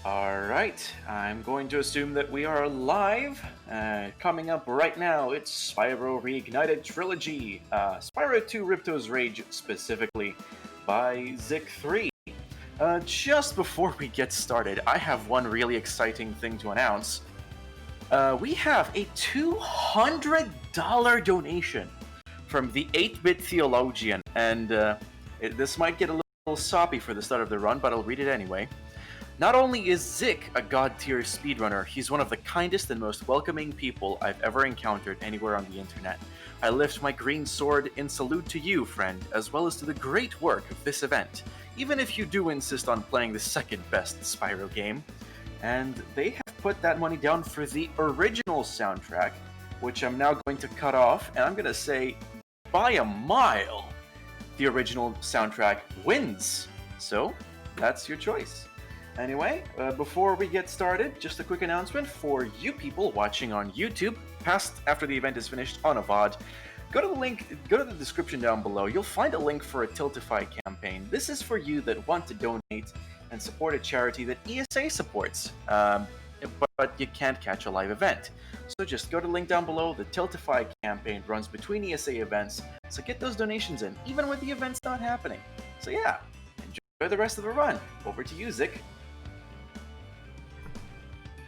Alright, I'm going to assume that we are live. Coming up right now, it's Spyro Reignited Trilogy, Spyro 2 Ripto's Rage specifically, by Zik3. Just before we get started, I have one really exciting thing to announce. We have a $200 donation from the 8-Bit Theologian, and this might get a little soppy for the start of the run, but I'll read it anyway. Not only is Zik a god-tier speedrunner, he's one of the kindest and most welcoming people I've ever encountered anywhere on the internet. I lift my green sword in salute to you, friend, as well as to the great work of this event, even if you do insist on playing the second best Spyro game. And they have put that money down for the original soundtrack, which I'm now going to cut off, and I'm going to say, by a mile, the original soundtrack wins. So, that's your choice. Anyway, before we get started, just a quick announcement for you people watching on YouTube, after the event is finished on a VOD. Go to the description down below. You'll find a link for a Tiltify campaign. This is for you that want to donate and support a charity that ESA supports, but you can't catch a live event. So just go to the link down below. The Tiltify campaign runs between ESA events, so get those donations in, even when the event's not happening. So yeah, enjoy the rest of the run. Over to you, Zik.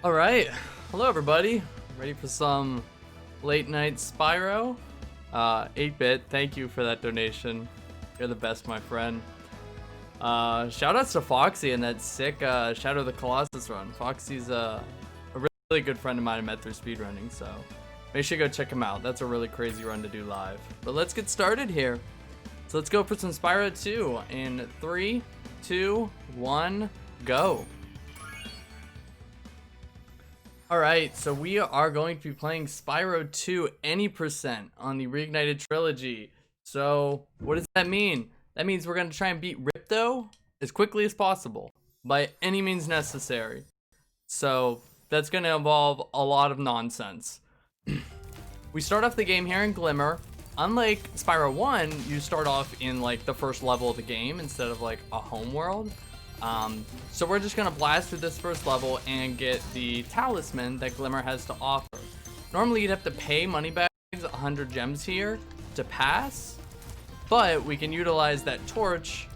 Alright, hello everybody, ready for some late night Spyro? 8-Bit, thank you for that donation, you're the best, my friend. Shout outs to Foxy and that sick Shadow of the Colossus run. Foxy's a really good friend of mine I met through speedrunning, so make sure you go check him out. That's a really crazy run to do live. But let's get started here. So let's go for some Spyro 2 in 3, 2, 1, go. Alright, so we are going to be playing Spyro 2 any percent on the Reignited Trilogy. So, what does that mean? That means we're going to try and beat Ripto as quickly as possible, by any means necessary. So, that's going to involve a lot of nonsense. We start off the game here in Glimmer. Unlike Spyro 1, you start off in like the first level of the game instead of like a home world. So we're just gonna blast through this first level and get the talisman that Glimmer has to offer. Normally you'd have to pay moneybags 100 gems here to pass, but we can utilize that torch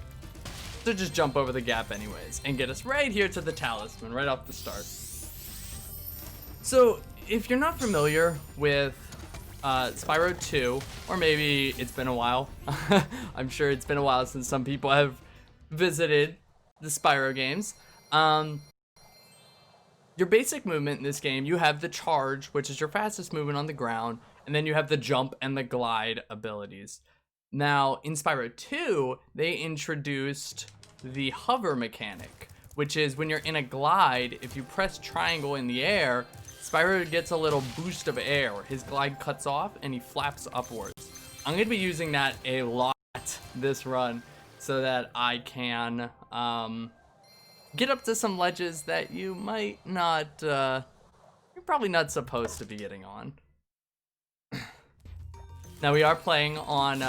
to just jump over the gap anyways and get us right here to the talisman right off the start. So if you're not familiar with Spyro 2, or maybe it's been a while, I'm sure it's been a while since some people have visited the Spyro games. Your basic movement in this game, you have the charge, which is your fastest movement on the ground, and then you have the jump and the glide abilities. Now, in Spyro 2, they introduced the hover mechanic, which is when you're in a glide, if you press triangle in the air, Spyro gets a little boost of air. His glide cuts off and he flaps upwards. I'm going to be using that a lot this run, so that I can get up to some ledges that you might not, you're probably not supposed to be getting on. Now we are playing on,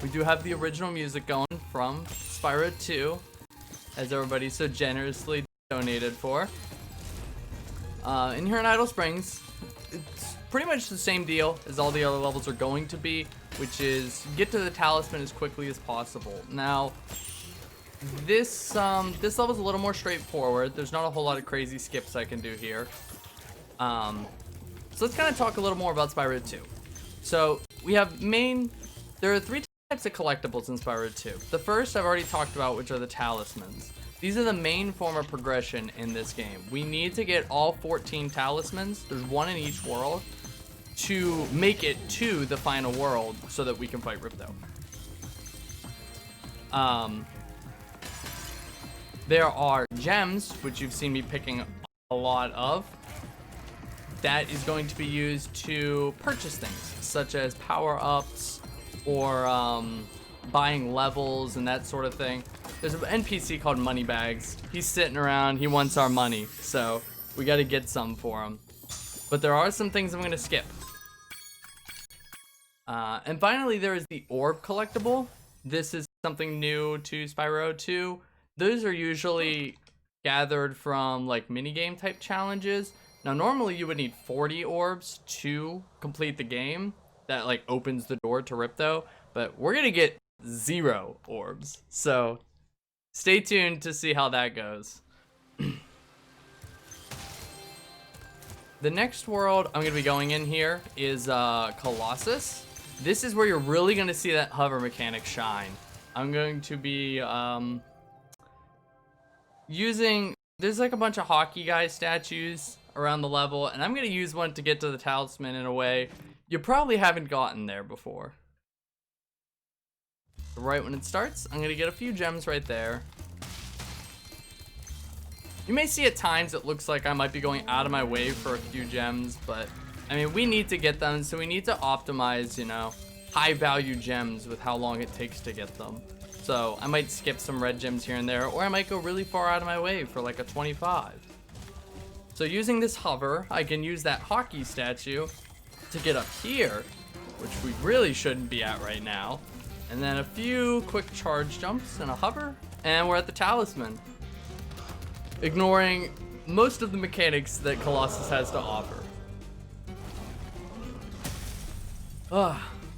we do have the original music going from Spyro 2, as everybody so generously donated for. And here in Idle Springs, it's pretty much the same deal as all the other levels are going to be, which is get to the talisman as quickly as possible. Now, this level's a little more straightforward. There's not a whole lot of crazy skips I can do here. So let's kind of talk a little more about Spyro 2. So we have there are 3 types of collectibles in Spyro 2. The first I've already talked about, which are the talismans. These are the main form of progression in this game. We need to get all 14 talismans. There's one in each world, to make it to the final world so that we can fight Ripto. There are gems, which you've seen me picking a lot of. That is going to be used to purchase things, such as power-ups or buying levels and that sort of thing. There's an NPC called Moneybags. He's sitting around, he wants our money, so we gotta get some for him. But there are some things I'm gonna skip. And finally, there is the orb collectible. This is something new to Spyro 2. Those are usually gathered from like minigame type challenges. Now normally you would need 40 orbs to complete the game. That like opens the door to Ripto, but we're gonna get 0 orbs. So stay tuned to see how that goes. The next world I'm gonna be going in here is Colossus. This is where you're really gonna see that hover mechanic shine. I'm going to be using, there's like a bunch of hockey guy statues around the level, and I'm gonna use one to get to the talisman in a way you probably haven't gotten there before. So right when it starts, I'm gonna get a few gems right there. You may see at times it looks like I might be going out of my way for a few gems, but I mean, we need to get them, so we need to optimize, you know, high value gems with how long it takes to get them. So I might skip some red gems here and there, or I might go really far out of my way for like a 25. So using this hover, I can use that hockey statue to get up here, which we really shouldn't be at right now. And then a few quick charge jumps and a hover, and we're at the talisman. Ignoring most of the mechanics that Colossus has to offer.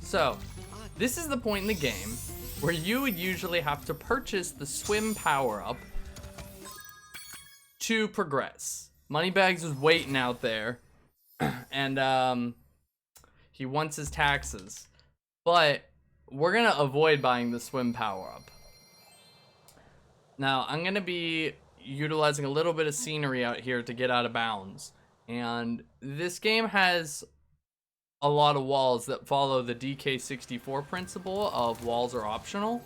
So, this is the point in the game where you would usually have to purchase the swim power-up to progress. Moneybags is waiting out there, and he wants his taxes. But we're gonna avoid buying the swim power-up. Now, I'm gonna be utilizing a little bit of scenery out here to get out of bounds. And this game has a lot of walls that follow the DK64 principle of walls are optional.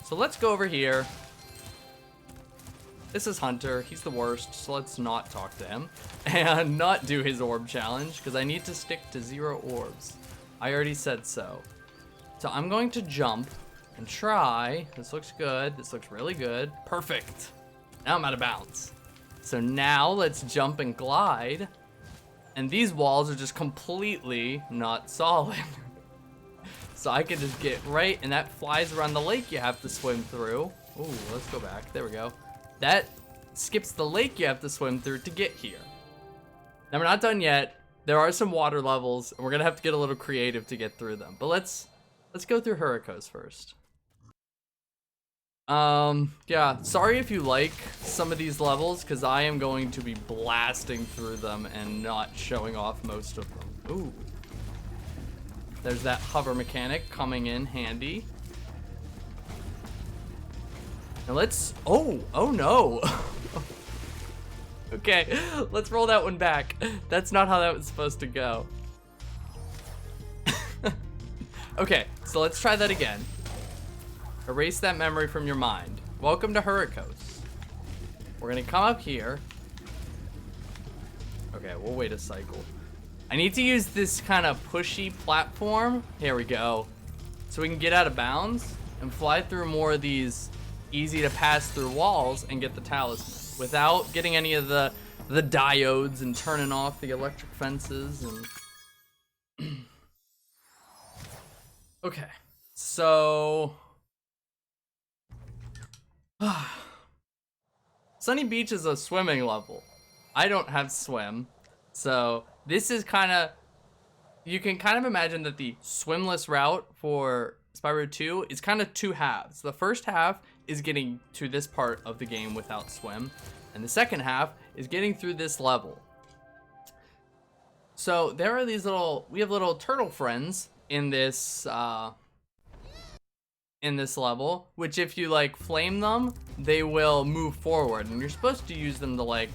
So let's go over here. This is Hunter. He's the worst, so let's not talk to him and not do his orb challenge because I need to stick to 0 orbs. I already said so. So I'm going to jump and try. This looks good. This looks really good. Perfect. Now I'm out of bounds. So now let's jump and glide. And these walls are just completely not solid. So I can just get right, and that flies around the lake you have to swim through. Ooh, let's go back. There we go. That skips the lake you have to swim through to get here. Now we're not done yet. There are some water levels, and we're gonna have to get a little creative to get through them. But let's go through Hurricos first. Yeah, sorry if you like some of these levels, because I am going to be blasting through them and not showing off most of them. Ooh. There's that hover mechanic coming in handy. Now let's, oh no. Okay, let's roll that one back. That's not how that was supposed to go. Okay, so let's try that again. Erase that memory from your mind. Welcome to Hurricos. We're gonna come up here. Okay, we'll wait a cycle. I need to use this kind of pushy platform. Here we go. So we can get out of bounds and fly through more of these easy to pass through walls and get the talisman without getting any of the diodes and turning off the electric fences and okay, so Sunny Beach is a swimming level. I don't have swim, so this is kind of, you can kind of imagine that the swimless route for Spyro 2 is kind of 2 halves. The first half is getting to this part of the game without swim, and the second half is getting through this level. So there are these we have little turtle friends in this level, which if you like flame them, they will move forward, and you're supposed to use them to like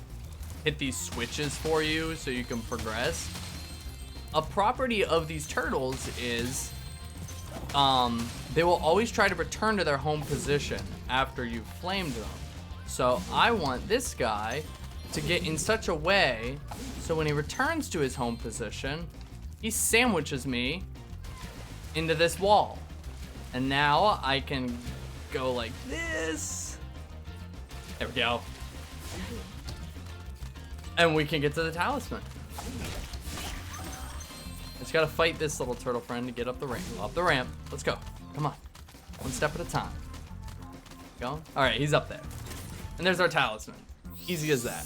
hit these switches for you so you can progress. A property of these turtles is they will always try to return to their home position after you've flamed them. So I want this guy to get in such a way so when he returns to his home position, he sandwiches me into this wall. And now I can go like this. There we go. And we can get to the talisman. Just gotta fight this little turtle friend to get up the ramp. Up the ramp. Let's go. Come on. One step at a time. Going. All right, he's up there. And there's our talisman. Easy as that.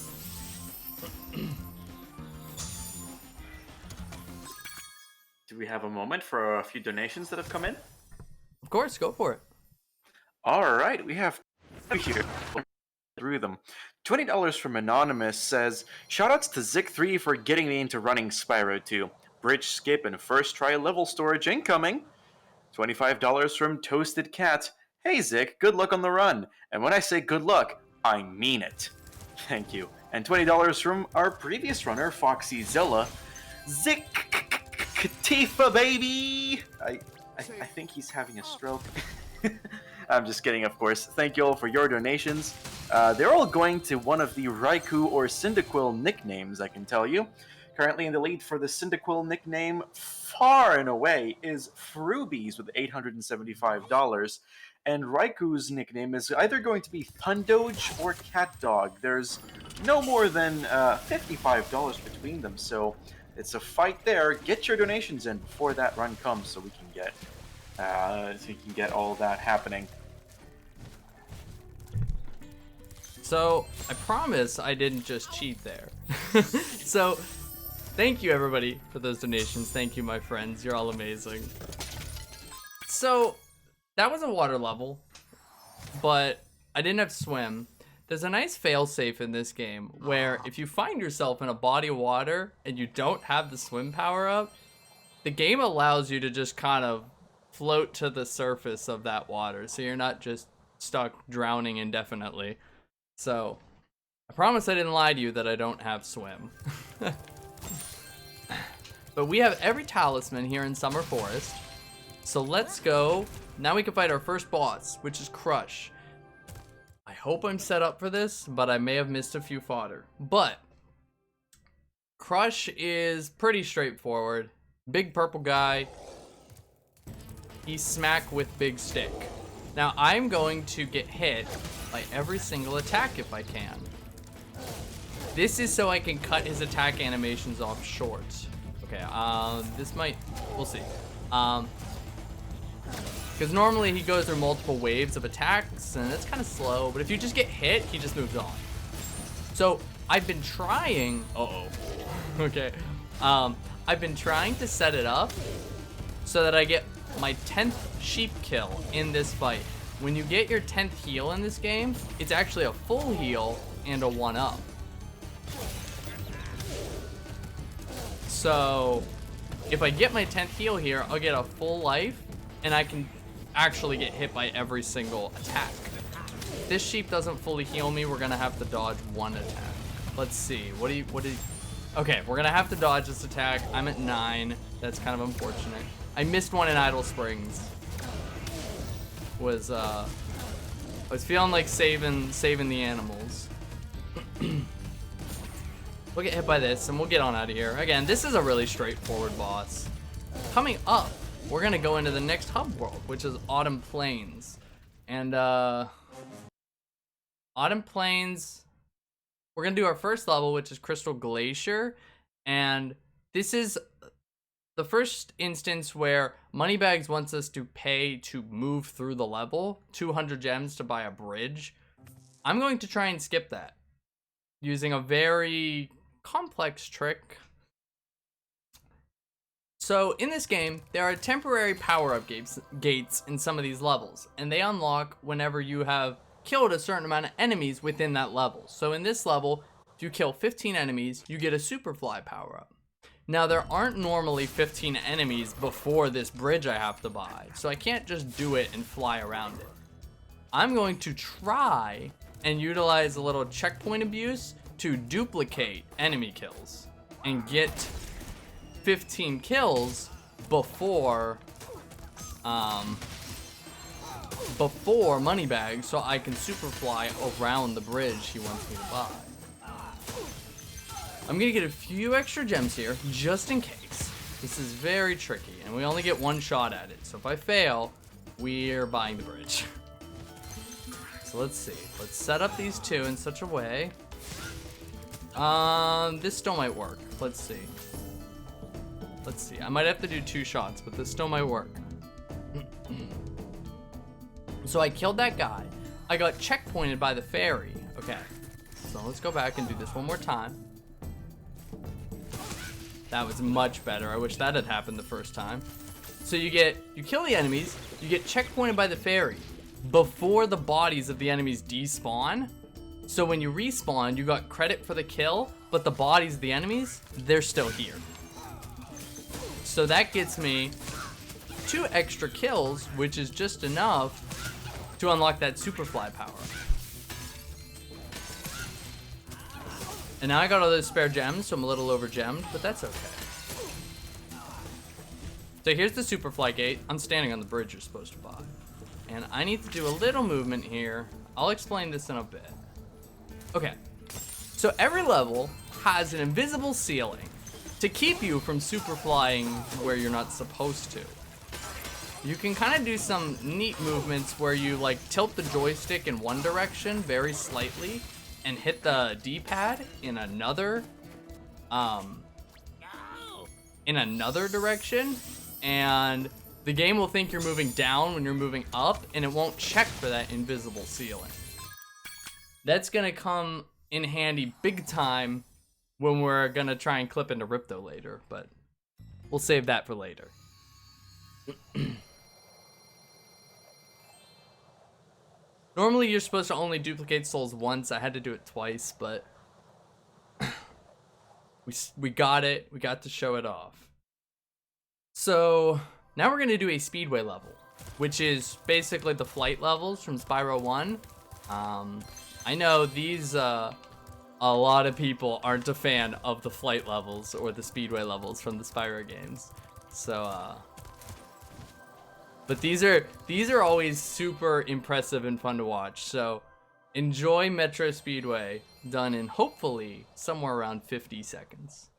Do we have a moment for a few donations that have come in? Of course, go for it. All right, we have two here. Through them. $20 from Anonymous says, shoutouts to Zik3 for getting me into running Spyro 2. Bridge skip and first try level storage incoming. $25 from Toasted Cat. Hey Zik, good luck on the run. And when I say good luck, I mean it. Thank you. And $20 from our previous runner, Foxy Zilla. Zik Katifa, baby! I think he's having a stroke. I'm just kidding, of course. Thank you all for your donations. They're all going to one of the Raikou or Cyndaquil nicknames, I can tell you. Currently in the lead for the Cyndaquil nickname, far and away, is Frubies with $875. And Raikou's nickname is either going to be Thundoge or CatDog. There's no more than $55 between them, so it's a fight there. Get your donations in before that run comes so we can get all that happening. So, I promise I didn't just cheat there. So, thank you everybody for those donations. Thank you, my friends. You're all amazing. So, that was a water level, but I didn't have swim. There's a nice failsafe in this game where if you find yourself in a body of water and you don't have the swim power up, the game allows you to just kind of float to the surface of that water, so you're not just stuck drowning indefinitely. So, I promise I didn't lie to you that I don't have swim. But we have every talisman here in Summer Forest. So let's go. Now we can fight our first boss, which is Crush. I hope I'm set up for this, but I may have missed a few fodder. But Crush is pretty straightforward. Big purple guy. He's smack with big stick. Now I'm going to get hit by every single attack if I can. This is so I can cut his attack animations off short. Okay, this might, we'll see. Because normally he goes through multiple waves of attacks and it's kind of slow, but if you just get hit, he just moves on. So I've been trying, okay. I've been trying to set it up so that I get my 10th sheep kill in this fight. When you get your 10th heal in this game, it's actually a full heal and a 1-up. So if I get my 10th heal here, I'll get a full life and I can actually get hit by every single attack. If this sheep doesn't fully heal me, we're gonna have to dodge one attack. Let's see, okay, we're gonna have to dodge this attack. I'm at 9, that's kind of unfortunate. I missed one in Idle Springs. I was feeling like saving the animals. We'll get hit by this and we'll get on out of here. Again, this is a really straightforward boss. Coming up, we're gonna go into the next hub world, which is Autumn Plains. And Autumn Plains, we're gonna do our first level, which is Crystal Glacier. And this is the first instance where Moneybags wants us to pay to move through the level, 200 gems to buy a bridge. I'm going to try and skip that using a very complex trick. So in this game, there are temporary power-up gates in some of these levels, and they unlock whenever you have killed a certain amount of enemies within that level. So in this level, if you kill 15 enemies, you get a Superfly power-up. Now, there aren't normally 15 enemies before this bridge I have to buy, so I can't just do it and fly around it. I'm going to try and utilize a little checkpoint abuse to duplicate enemy kills and get 15 kills before Moneybags, so I can Superfly around the bridge he wants me to buy. I'm gonna get a few extra gems here, just in case. This is very tricky, and we only get one shot at it. So if I fail, we're buying the bridge. So let's see. Let's set up these two in such a way. This still might work. Let's see. Let's see. I might have to do 2 shots, but this still might work. So I killed that guy. I got checkpointed by the fairy. Okay, so let's go back and do this one more time. That was much better. I wish that had happened the first time. So you kill the enemies, you get checkpointed by the fairy before the bodies of the enemies despawn. So when you respawn, you got credit for the kill, but the bodies of the enemies, they're still here. So that gets me 2 extra kills, which is just enough to unlock that Superfly power. And now I got all those spare gems, so I'm a little over gemmed, but that's okay. So here's the Superfly gate. I'm standing on the bridge you're supposed to buy. And I need to do a little movement here. I'll explain this in a bit. Okay, so every level has an invisible ceiling to keep you from super flying where you're not supposed to. You can kind of do some neat movements where you like tilt the joystick in one direction very slightly and hit the D-pad in another direction, and the game will think you're moving down when you're moving up, and it won't check for that invisible ceiling. That's gonna come in handy big time when we're gonna try and clip into Ripto later, but we'll save that for later. Normally you're supposed to only duplicate souls once. I had to do it twice, but we got it. We got to show it off. So now we're gonna do a speedway level, which is basically the flight levels from Spyro 1. I know these, a lot of people aren't a fan of the flight levels or the speedway levels from the Spyro games. So, but these are always super impressive and fun to watch. So enjoy Metro Speedway, done in hopefully somewhere around 50 seconds.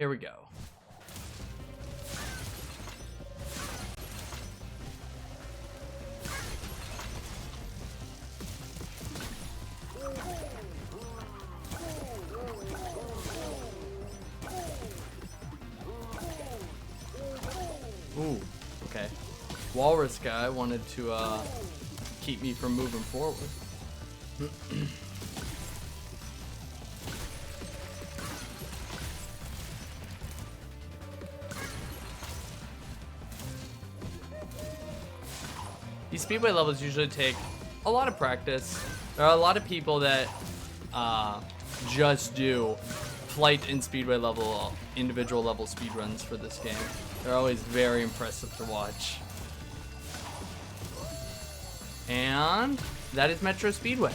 Here we go. Ooh, okay. Walrus guy wanted to keep me from moving forward. These speedway levels usually take a lot of practice. There are a lot of people that just do flight and speedway level, individual level speedruns for this game. They're always very impressive to watch. And that is Metro Speedway.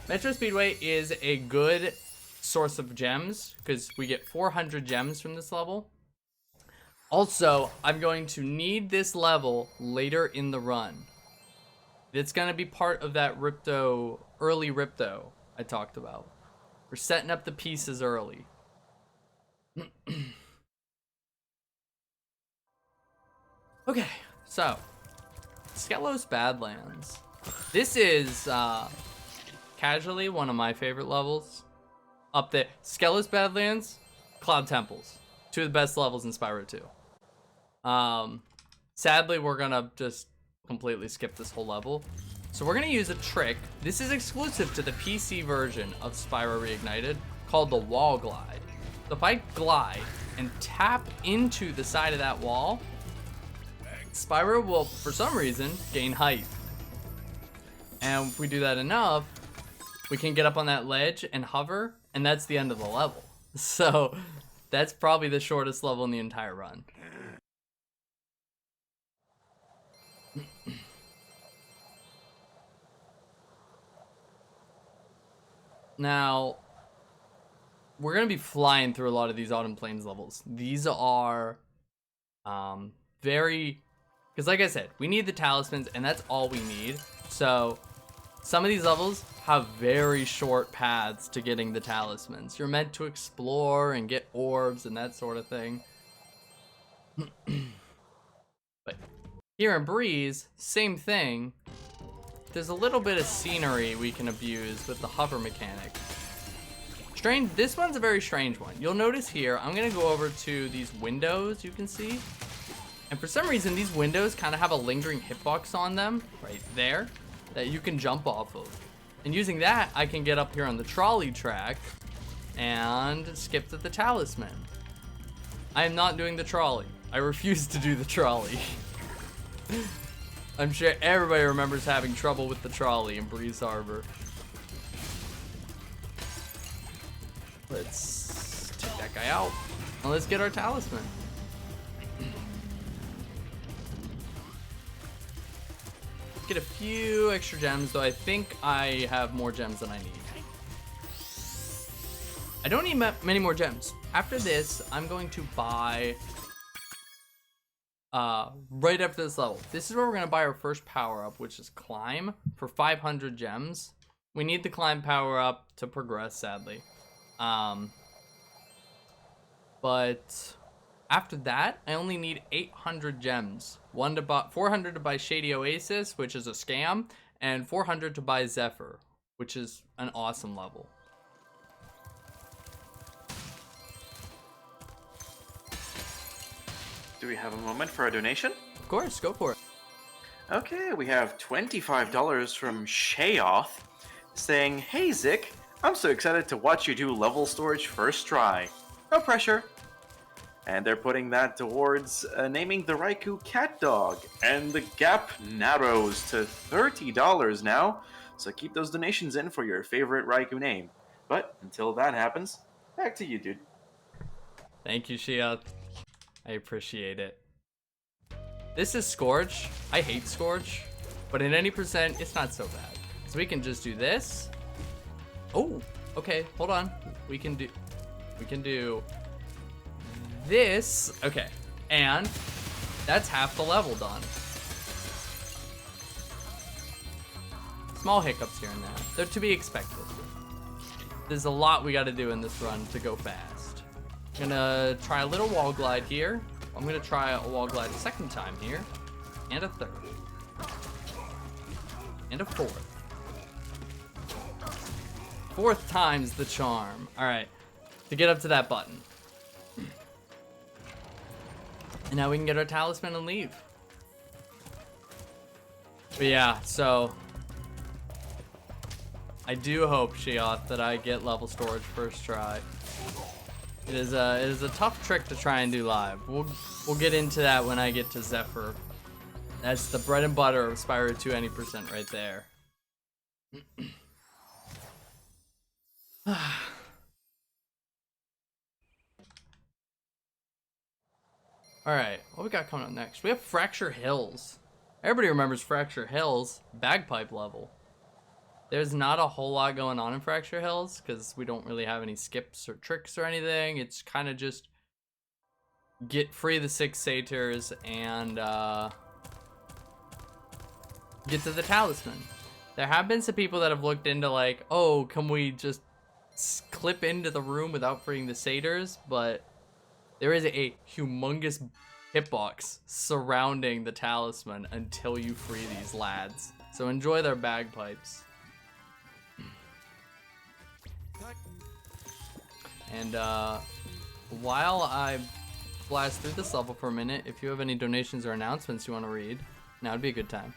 Metro Speedway is a good source of gems because we get 400 gems from this level. Also, I'm going to need this level later in the run. It's going to be part of that Ripto, early Ripto I talked about. We're setting up the pieces early. Okay, so Skelos Badlands. This is casually one of my favorite levels. Up there, Skelos Badlands, Cloud Temples, 2 of the best levels in Spyro 2. Sadly, we're gonna just completely skip this whole level. So we're gonna use a trick. This is exclusive to the PC version of Spyro Reignited, called the wall glide. So if I glide and tap into the side of that wall, Spyro will, for some reason, gain height. And if we do that enough, we can get up on that ledge and hover, and that's the end of the level. So that's probably the shortest level in the entire run. Now, we're going to be flying through a lot of these Autumn Plains levels. These are very... Because like I said, we need the talismans, and that's all we need. So some of these levels have very short paths to getting the talismans. You're meant to explore and get orbs and that sort of thing. But here in Breeze, same thing. There's a little bit of scenery we can abuse with the hover mechanic. Strange, this one's a very strange one. You'll notice here, I'm gonna go over to these windows you can see. And for some reason, these windows kind of have a lingering hitbox on them, right there, that you can jump off of. And using that, I can get up here on the trolley track and skip to the talisman. I am not doing the trolley. I refuse to do the trolley. I'm sure everybody remembers having trouble with the trolley in Breeze Harbor. Let's take that guy out. And let's get our talisman. Get a few extra gems, though I think I have more gems than I need. I don't need many more gems. After this, I'm going to buy, right after this level. This is where we're gonna buy our first power-up, which is Climb, for 500 gems. We need the Climb power-up to progress, sadly. But after that, I only need 800 gems. 400 to buy Shady Oasis, which is a scam, and 400 to buy Zephyr, which is an awesome level. Do we have a moment for a donation? Of course, go for it. Okay, we have $25 from Shayoth saying, "Hey Zik, I'm so excited to watch you do level storage first try. No pressure." And they're putting that towards naming the Raikou cat dog. And the gap narrows to $30 now. So keep those donations in for your favorite Raikou name. But until that happens, back to you, dude. Thank you, Shia. I appreciate it. This is Scorch. I hate Scorch, but at any percent, it's not so bad. So we can just do this. Oh, okay, hold on. We can do this. Okay, and that's half the level done. Small hiccups here and there. They're to be expected. There's a lot we got to do in this run to go fast. I'm gonna try a little wall glide here. I'm gonna try a wall glide a second time here, and a third, and a fourth. Fourth time's the charm. All right, to get up to that button. And now we can get our talisman and leave. But yeah, so I do hope, Shioth, that I get level storage first try. It is a tough trick to try and do live. We'll get into that when I get to Zephyr. That's the bread and butter of Spyro 2 any percent right there. Alright, what we got coming up next? We have Fracture Hills. Everybody remembers Fracture Hills, bagpipe level. There's not a whole lot going on in Fracture Hills because we don't really have any skips or tricks or anything. It's kind of just get free the 6 satyrs and get to the talisman. There have been some people that have looked into like, oh, can we just clip into the room without freeing the satyrs? But there is a humongous hitbox surrounding the talisman until you free these lads. So enjoy their bagpipes. And while I blast through this level for a minute, if you have any donations or announcements you want to read, now would be a good time.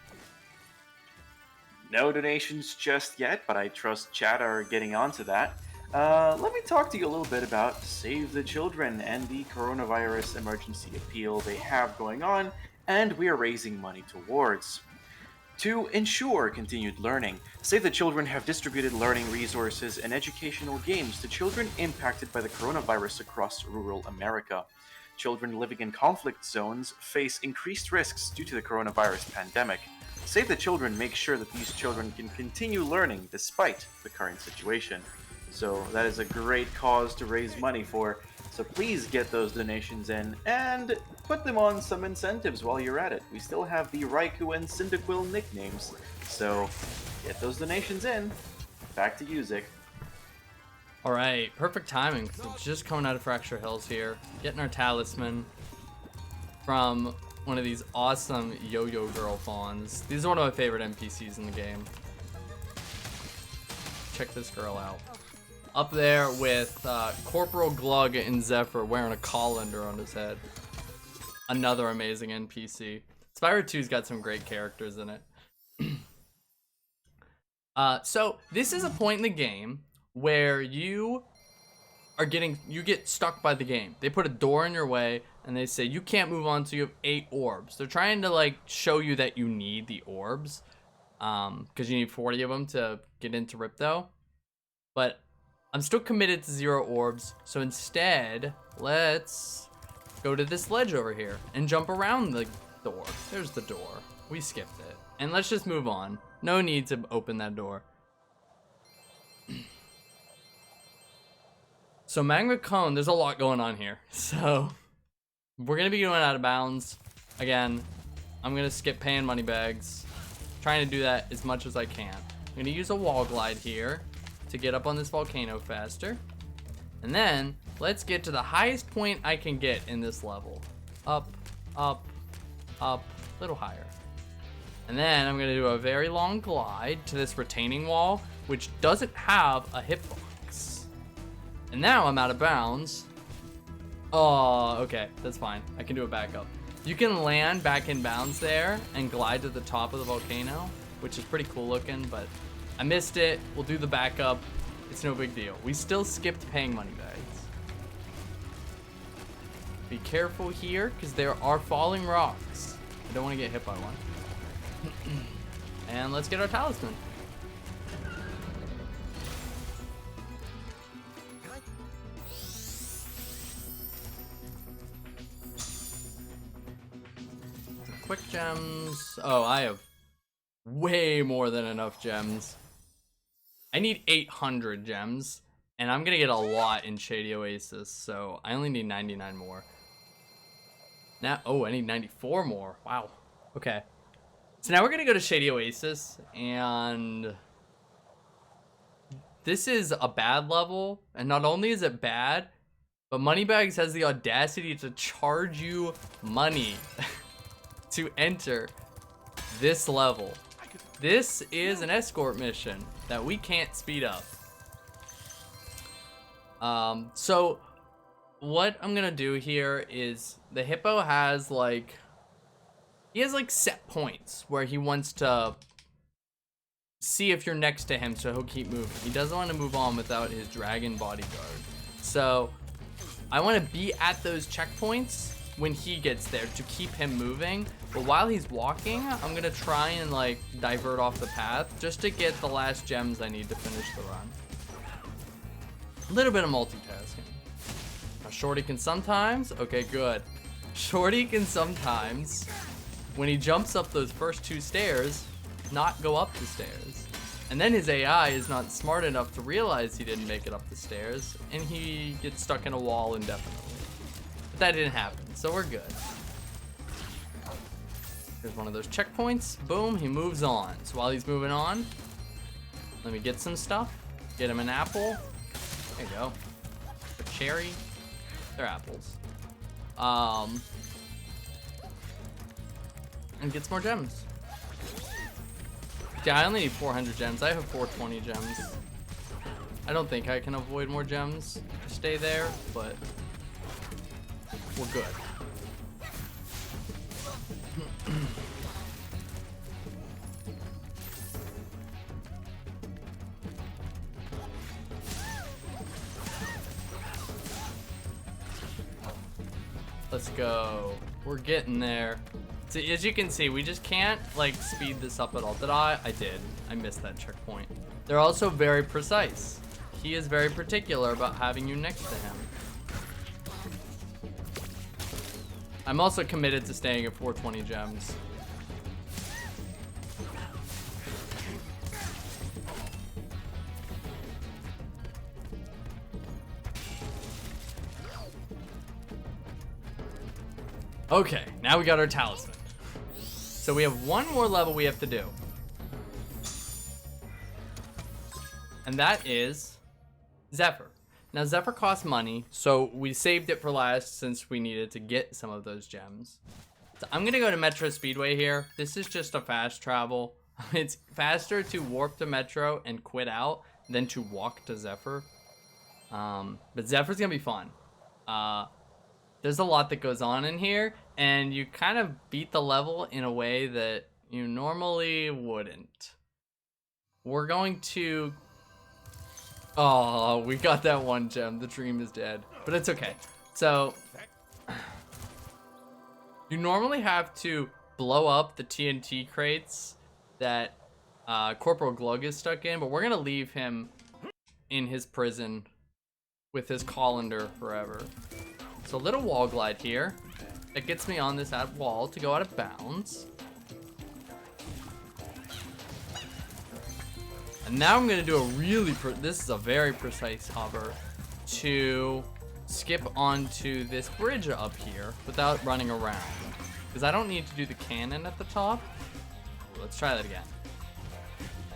No donations just yet, but I trust chat are getting onto that. Let me talk to you a little bit about Save the Children and the coronavirus emergency appeal they have going on, and we are raising money towards. To ensure continued learning, Save the Children have distributed learning resources and educational games to children impacted by the coronavirus across rural America. Children living in conflict zones face increased risks due to the coronavirus pandemic. Save the Children makes sure that these children can continue learning despite the current situation. So that is a great cause to raise money for. So please get those donations in and put them on some incentives while you're at it. We still have the Raikou and Cyndaquil nicknames, so get those donations in. Back to you, Zik. Alright, perfect timing, because we're just coming out of Fracture Hills here, getting our talisman from one of these awesome Yo-Yo Girl fawns. These are one of my favorite NPCs in the game. Check this girl out. Up there with Corporal Glug and Zephyr wearing a colander on his head. Another amazing NPC. Spyro 2's got some great characters in it. So this is a point in the game where you get stuck by the game. They put a door in your way and they say you can't move on until you have 8 orbs. They're trying to like show you that you need the orbs, because you need 40 of them to get into Ripto. But I'm still committed to 0 orbs, so instead let's go to this ledge over here and jump around the door. There's the door. We skipped it. And let's just move on. No need to open that door. So Magma Cone, there's a lot going on here. So we're gonna be going out of bounds. Again, I'm gonna skip paying money bags. Trying to do that as much as I can. I'm gonna use a wall glide here to get up on this volcano faster. And then let's get to the highest point I can get in this level. Up, up, up, a little higher. And then I'm gonna do a very long glide to this retaining wall, which doesn't have a hitbox. And now I'm out of bounds. Oh, okay, that's fine. I can do a backup. You can land back in bounds there and glide to the top of the volcano, which is pretty cool looking, but I missed it. We'll do the backup. It's no big deal. We still skipped paying money bags. Be careful here, because there are falling rocks. I don't want to get hit by one. And let's get our talisman. Quick gems. Oh, I have way more than enough gems. I need 800 gems, and I'm gonna get a lot in Shady Oasis, so I only need 99 more. Now, oh, I need 94 more. Wow. Okay. So now we're gonna go to Shady Oasis, and this is a bad level, and not only is it bad, but Moneybags has the audacity to charge you money to enter this level. This is an escort mission that we can't speed up. So what I'm gonna do here is the hippo has like, he has like set points where he wants to see if you're next to him, so he'll keep moving. He doesn't want to move on without his dragon bodyguard. So I want to be at those checkpoints when he gets there to keep him moving. But while he's walking, I'm gonna try and like divert off the path just to get the last gems I need to finish the run. A little bit of multitasking. Now Shorty can sometimes, okay, good. Shorty can sometimes, when he jumps up those first 2 stairs, not go up the stairs. And then his AI is not smart enough to realize he didn't make it up the stairs, and he gets stuck in a wall indefinitely. But that didn't happen, so we're good. Here's one of those checkpoints. Boom, he moves on. So while he's moving on, let me get some stuff. Get him an apple. There you go. A cherry. They're apples. And get some more gems. Yeah, I only need 400 gems. I have 420 gems. I don't think I can avoid more gems to stay there, but we're good. Let's go. We're getting there. So as you can see, we just can't like speed this up at all. Did I? I did. I missed that checkpoint. They're also very precise. He is very particular about having you next to him. I'm also committed to staying at 420 gems. Okay, now we got our talisman. So we have one more level we have to do. And that is Zephyr. Now Zephyr costs money, so we saved it for last since we needed to get some of those gems. So I'm gonna go to Metro Speedway here. This is just a fast travel. It's faster to warp to Metro and quit out than to walk to Zephyr. But Zephyr's gonna be fun. There's a lot that goes on in here, and you kind of beat the level in a way that you normally wouldn't. we're going to... Oh, we got that one gem. The dream is dead. But it's okay. So, you normally have to blow up the TNT crates that Corporal Glug is stuck in, but we're going to leave him in his prison with his colander forever. So a little wall glide here. That gets me on this wall to go out of bounds. And now I'm going to do a really, this is a very precise hover to skip onto this bridge up here without running around. Because I don't need to do the cannon at the top. Let's try that again.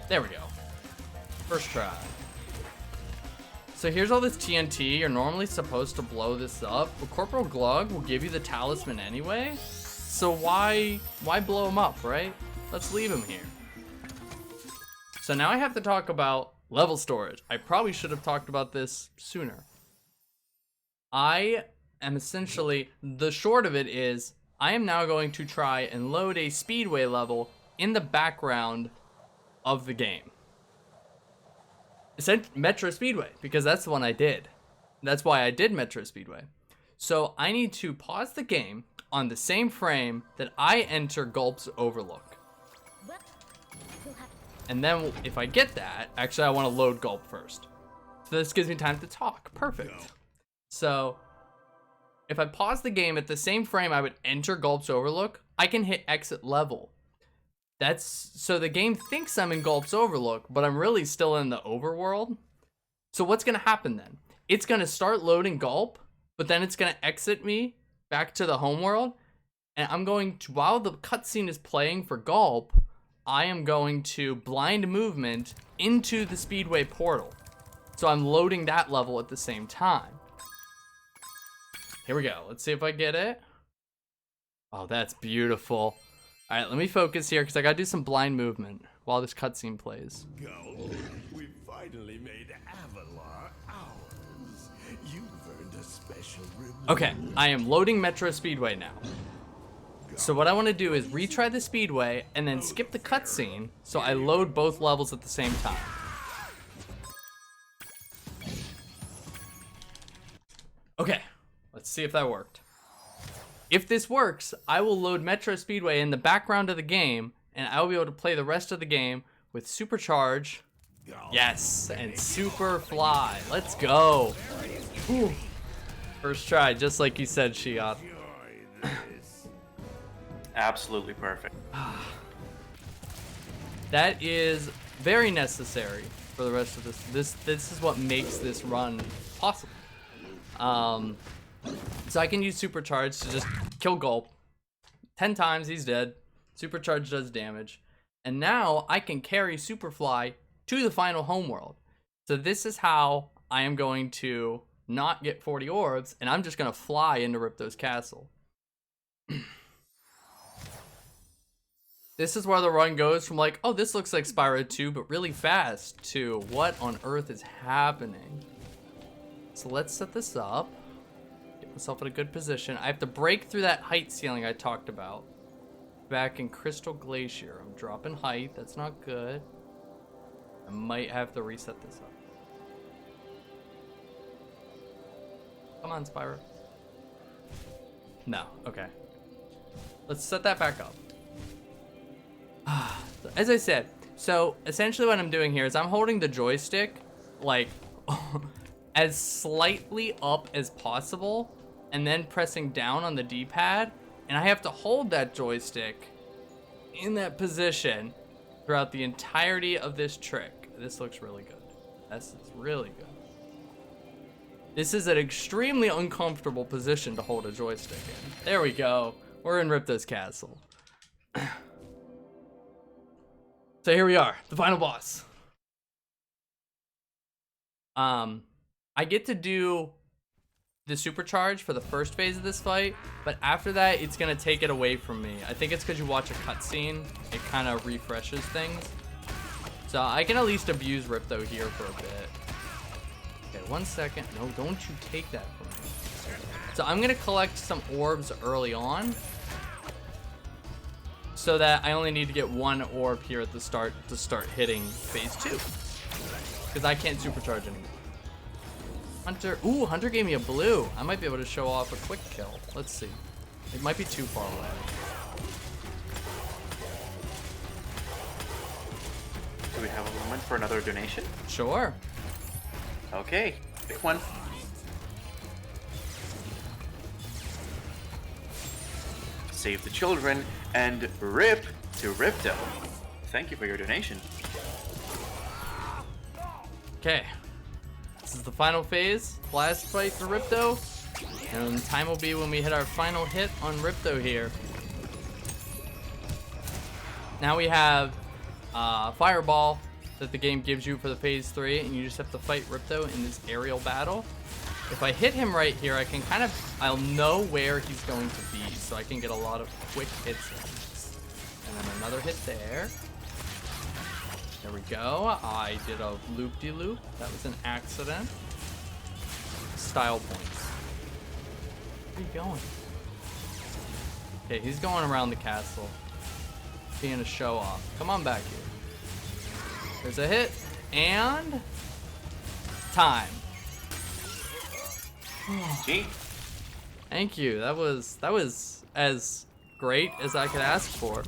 There we go. First try. So here's all this TNT. You're normally supposed to blow this up, but Corporal Glug will give you the talisman anyway. So why blow him up, right? Let's leave him here. So now I have to talk about level storage. I probably should have talked about this sooner. I am essentially, the short of it is, I am now going to try and load a speedway level in the background of the game. Metro Speedway, because that's the one I did. That's why I did Metro Speedway. So I need to pause the game on the same frame that I enter Gulp's Overlook. And then if I get that, actually I want to load Gulp first. So this gives me time to talk. Perfect. So if I pause the game at the same frame I would enter Gulp's Overlook, I can hit exit level. That's so the game thinks I'm in Gulp's Overlook, but I'm really still in the overworld. So what's gonna happen then? It's gonna start loading Gulp, but then it's gonna exit me back to the homeworld. And I'm going to, while the cutscene is playing for Gulp, I am going to blind movement into the Speedway portal. So I'm loading that level at the same time. Here we go. Let's see if I get it. Oh, that's beautiful. All right, let me focus here because I gotta do some blind movement while this cutscene plays. Go. We finally made Avalar ours. You've earned a special reward. Okay, I am loading Metro Speedway now. So what I want to do is retry the Speedway and then skip the cutscene so I load both levels at the same time. Okay, let's see if that worked. If this works, I will load Metro Speedway in the background of the game, and I will be able to play the rest of the game with Supercharge, yes, and Super Fly. Let's go. Whew. First try, just like you said, Shiat. Absolutely perfect. That is very necessary for the rest of this. This is what makes this run possible. So I can use Supercharge to just kill Gulp. 10 times, he's dead. Supercharge does damage. And now I can carry Superfly to the final homeworld. So this is how I am going to not get 40 orbs, and I'm just going to fly into Ripto's castle. This is where the run goes from like, oh, this looks like Spyro 2, but really fast, to what on earth is happening? So let's set this up. Get myself in a good position. I have to break through that height ceiling I talked about. Back in Crystal Glacier. I'm dropping height. That's not good. I might have to reset this up. Come on, Spyro. No. Okay. Let's set that back up. As I said, so essentially what I'm doing here is I'm holding the joystick like as slightly up as possible and then pressing down on the D-pad, and I have to hold that joystick in that position throughout the entirety of this trick. This looks really good. This is really good. This is an extremely uncomfortable position to hold a joystick in. There we go. We're in Ripto's castle. So here we are, the final boss. I get to do the supercharge for the first phase of this fight, but after that, it's gonna take it away from me. I think it's because you watch a cutscene, it kind of refreshes things. So I can at least abuse Ripto here for a bit. Okay, 1 second. No, don't you take that from me. So I'm gonna collect some orbs early on, so that I only need to get one orb here at the start to start hitting phase 2. Because I can't supercharge anymore. Hunter, ooh, Hunter gave me a blue. I might be able to show off a quick kill. Let's see. It might be too far away. Do we have a moment for another donation? Sure. Okay, pick one. Save the children and rip to Ripto. Thank you for your donation. Okay. This is the final phase. Last fight for Ripto. And time will be when we hit our final hit on Ripto here. Now we have Fireball that the game gives you for the phase 3, and you just have to fight Ripto in this aerial battle. If I hit him right here, I can I'll know where he's going to be, so I can get a lot of quick hits in. And then another hit there. There we go. I did a loop-de-loop. That was an accident. Style points. Where are you going? Okay, he's going around the castle. Being a show-off. Come on back here. There's a hit. And... time. Gee. Thank you. That was as great as I could ask for.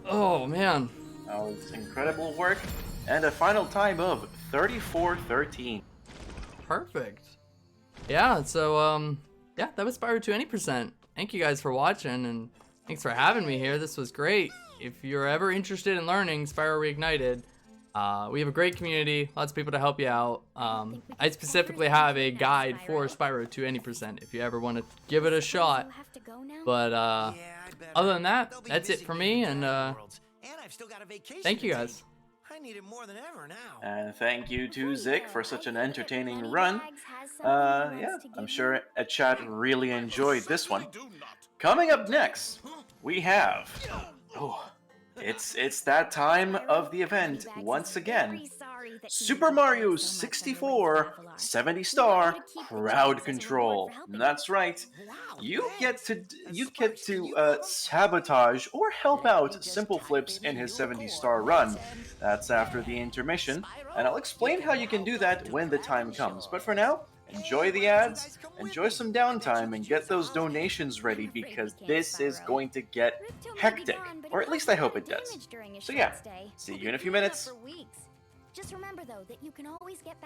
Oh man. That was incredible work. And a final time of 34:13. Perfect. Yeah, so yeah, that was Spyro 20%. Thank you guys for watching, and thanks for having me here. This was great. If you're ever interested in learning Spyro Reignited, we have a great community, lots of people to help you out. I specifically have a guide for Spyro 20% if you ever want to give it a shot. But other than that, that's it for me, and thank you guys. I need it more than ever now. And thank you to Zik for such an entertaining run. Yeah, I'm sure a chat really enjoyed this one. Coming up next, we have... Oh, it's that time of the event once again. Super Mario 64 70-star crowd control. That's right. You get to sabotage or help out Simple Flips in his 70-star run. That's after the intermission, and I'll explain how you can do that when the time comes. But for now, enjoy the ads, enjoy some downtime, and get those donations ready because this is going to get hectic. Or at least I hope it does. So yeah, see you in a few minutes. Just remember though that you can always get back